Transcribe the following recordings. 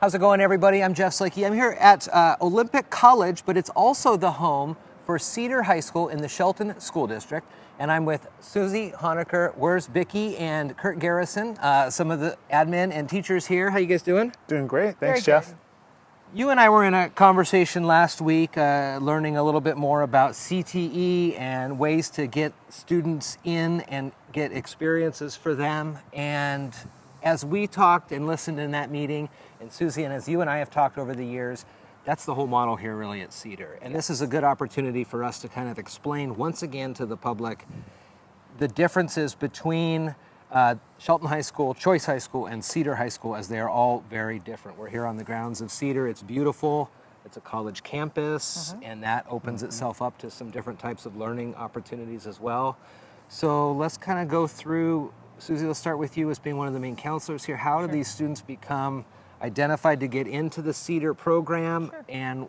How's it going, everybody? I'm Jeff Slakey. I'm here at Olympic College, but it's also the home for CEDAR High School in the Shelton School District. And I'm with Susie Wirzbicki and Kurt Garrison, some of the admin and teachers here. How you guys doing? Doing great. Thanks, Very Jeff. good. You and I were in a conversation last week, learning a little bit more about CTE and ways to get students in and get experiences for them. And as we talked and listened in that meeting, and Susie, and as you and I have talked over the years, that's the whole model here really at CEDAR. And this is a good opportunity for us to kind of explain once again to the public the differences between Shelton High School, Choice High School, and CEDAR High School, as they are all very different. We're here on the grounds of CEDAR. It's beautiful. It's a college campus, and that opens itself up to some different types of learning opportunities as well. So let's kind of go through. Susie, let's start with you as being one of the main counselors here. How do these students become identified to get into the CEDAR program, and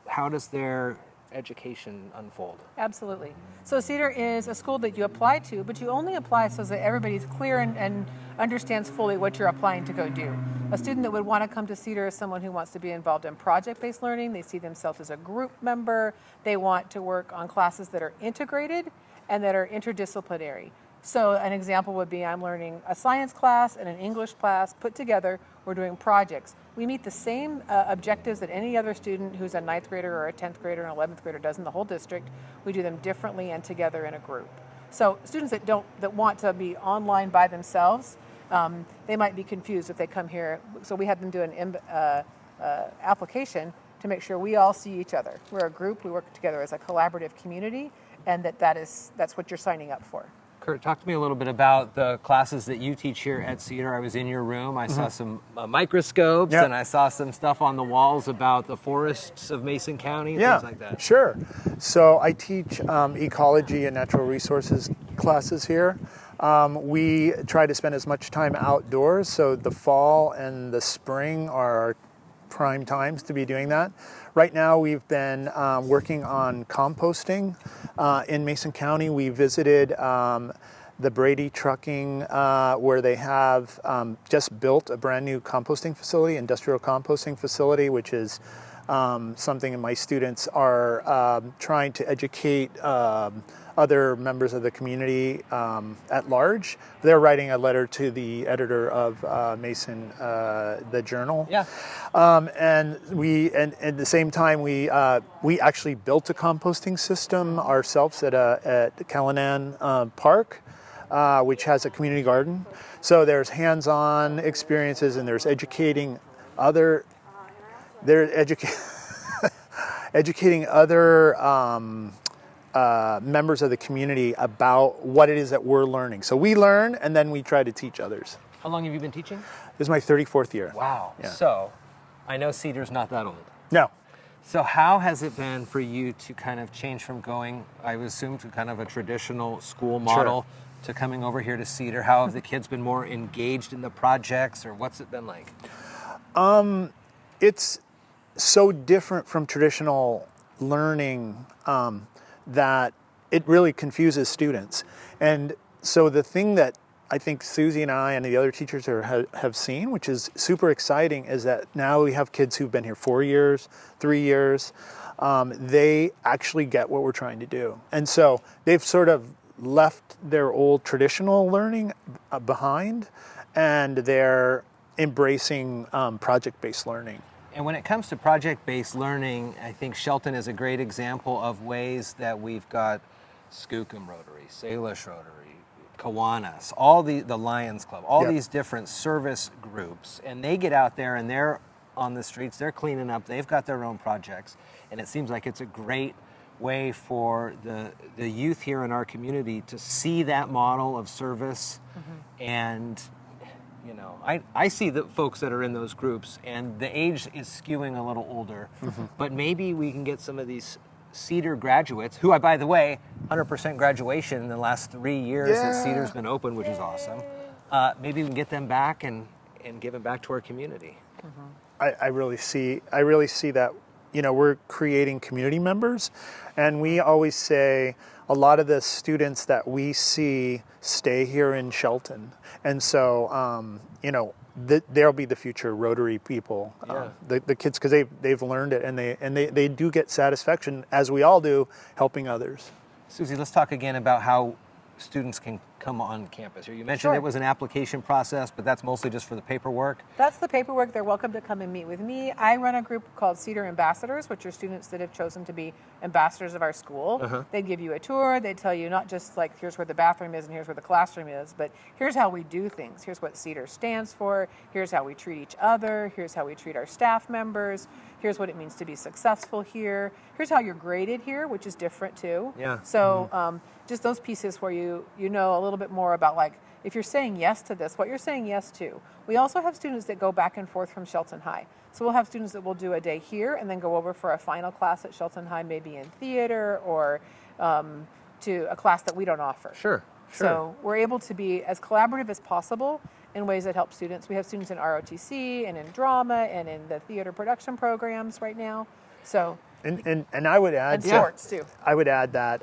how does their education unfold? Absolutely. So CEDAR is a school that you apply to, but you only apply so that everybody's clear and understands fully what you're applying to go do. A student that would want to come to CEDAR is someone who wants to be involved in project-based learning. They see themselves as a group member. They want to work on classes that are integrated and that are interdisciplinary. So an example would be I'm learning a science class and an English class put together. We're doing projects. We meet the same objectives that any other student who's a 9th grader or a 10th grader and 11th grader does in the whole district. We do them differently and together in a group. So students that want to be online by themselves, they might be confused if they come here. So we had them do an application to make sure we all see each other. We're a group. We work together as a collaborative community, and that's what you're signing up for. Kurt, talk to me a little bit about the classes that you teach here at CEDAR. I was in your room. I saw some microscopes, and I saw some stuff on the walls about the forests of Mason County and things like that. Sure. So I teach ecology and natural resources classes here. We try to spend as much time outdoors, so the fall and the spring are our prime times to be doing that. Right now we've been working on composting in Mason County. We visited the Brady Trucking where they have just built a brand new composting facility, industrial composting facility, which is something that my students are trying to educate other members of the community at large. They're writing a letter to the editor of Mason, the Journal. Yeah. And at the same time, we actually built a composting system ourselves at Callanan Park, which has a community garden. So there's hands-on experiences, and there's educating other. Educating other members of the community about what it is that we're learning. So we learn, and then we try to teach others. How long have you been teaching? This is my 34th year. Wow. Yeah. So I know CEDAR's not that old. No. So how has it been for you to kind of change from going, I would assume, to kind of a traditional school model to coming over here to CEDAR? How have the kids been more engaged in the projects, or what's it been like? It's so different from traditional learning that it really confuses students. And so the thing that I think Susie and I and the other teachers have seen, which is super exciting, is that now we have kids who've been here 4 years, 3 years. They actually get what we're trying to do. And so they've sort of left their old traditional learning behind, and they're embracing project-based learning. And when it comes to project-based learning, I think Shelton is a great example of ways that we've got Skookum Rotary, Salish Rotary, Kiwanis, all the Lions Club, all these different service groups, and they get out there and they're on the streets, they're cleaning up, they've got their own projects, and it seems like it's a great way for the youth here in our community to see that model of service. And you know, I see the folks that are in those groups, and the age is skewing a little older, but maybe we can get some of these CEDAR graduates, who, by the way, 100% graduation in the last 3 years that CEDAR's been open, which is awesome. Maybe we can get them back and give them back to our community. I really see that we're creating community members, and we always say a lot of the students that we see stay here in Shelton, and so they'll be the future Rotary people, the kids, because they've learned it, and they do get satisfaction, as we all do, helping others. Susie, let's talk again about how students can come on campus. You mentioned it was an application process, but that's mostly just for the paperwork. That's the paperwork. They're welcome to come and meet with me. I run a group called CEDAR Ambassadors, which are students that have chosen to be ambassadors of our school. They give you a tour. They tell you not just like, here's where the bathroom is and here's where the classroom is, but here's how we do things. Here's what CEDAR stands for. Here's how we treat each other. Here's how we treat our staff members. Here's what it means to be successful here. Here's how you're graded here, which is different too. So just those pieces where you know a little bit more about, like, if you're saying yes to this, what you're saying yes to. We also have students that go back and forth from Shelton High. So we'll have students that will do a day here and then go over for a final class at Shelton High, maybe in theater or to a class that we don't offer. Sure. So we're able to be as collaborative as possible in ways that help students. We have students in ROTC and in drama and in the theater production programs right now. So and I would add, and sports too. I would add that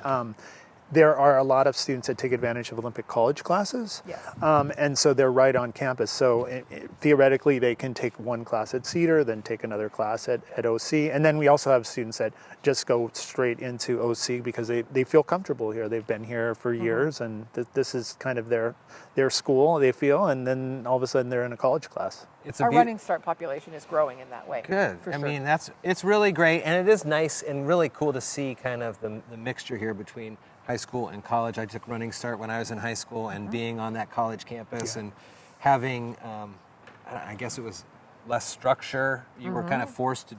there are a lot of students that take advantage of Olympic College classes, and so they're right on campus. So theoretically, they can take one class at CEDAR, then take another class at OC, and then we also have students that just go straight into OC because they feel comfortable here. They've been here for years, and this is kind of their school, they feel, and then all of a sudden they're in a college class. Our Running Start population is growing in that way. Good. I mean, it's really great, and it is nice and really cool to see kind of the mixture here between high school and college. I took Running Start when I was in high school, and being on that college campus and having, I guess it was less structure. You were kind of forced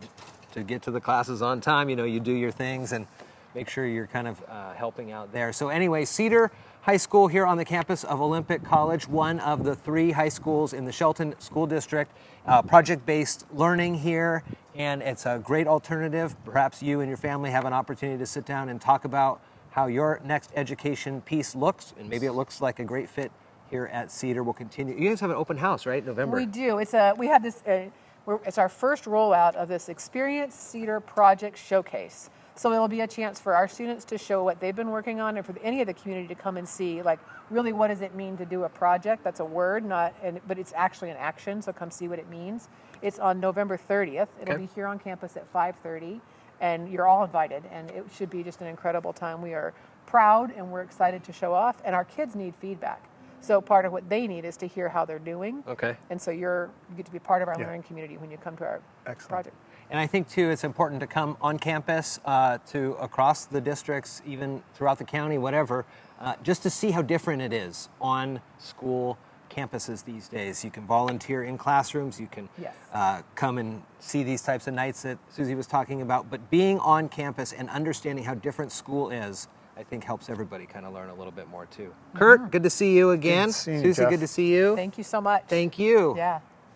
to get to the classes on time. You do your things and make sure you're kind of helping out there. So anyway, CEDAR High School here on the campus of Olympic College, one of the 3 high schools in the Shelton School District. Project-based learning here, and it's a great alternative. Perhaps you and your family have an opportunity to sit down and talk about how your next education piece looks, and maybe it looks like a great fit here at CEDAR. We'll continue. You guys have an open house, right? November. We do. It's our first rollout of this Experience CEDAR Project Showcase. So it'll be a chance for our students to show what they've been working on, and for any of the community to come and see, like, really what does it mean to do a project? That's a word, but it's actually an action. So come see what it means. It's on November 30th. It'll be here on campus at 5:30. And you're all invited, and it should be just an incredible time. We are proud and we're excited to show off, and our kids need feedback. So part of what they need is to hear how they're doing. And so you get to be part of our learning community when you come to our project. And I think too, it's important to come on campus to across the districts, even throughout the county, whatever, just to see how different it is on school campuses these days. You can volunteer in classrooms, you can come and see these types of nights that Susie was talking about, but being on campus and understanding how different school is, I think helps everybody kind of learn a little bit more too. Kurt, good to see you again. Susie, good to see you. Thank you so much. Thank you. Yeah.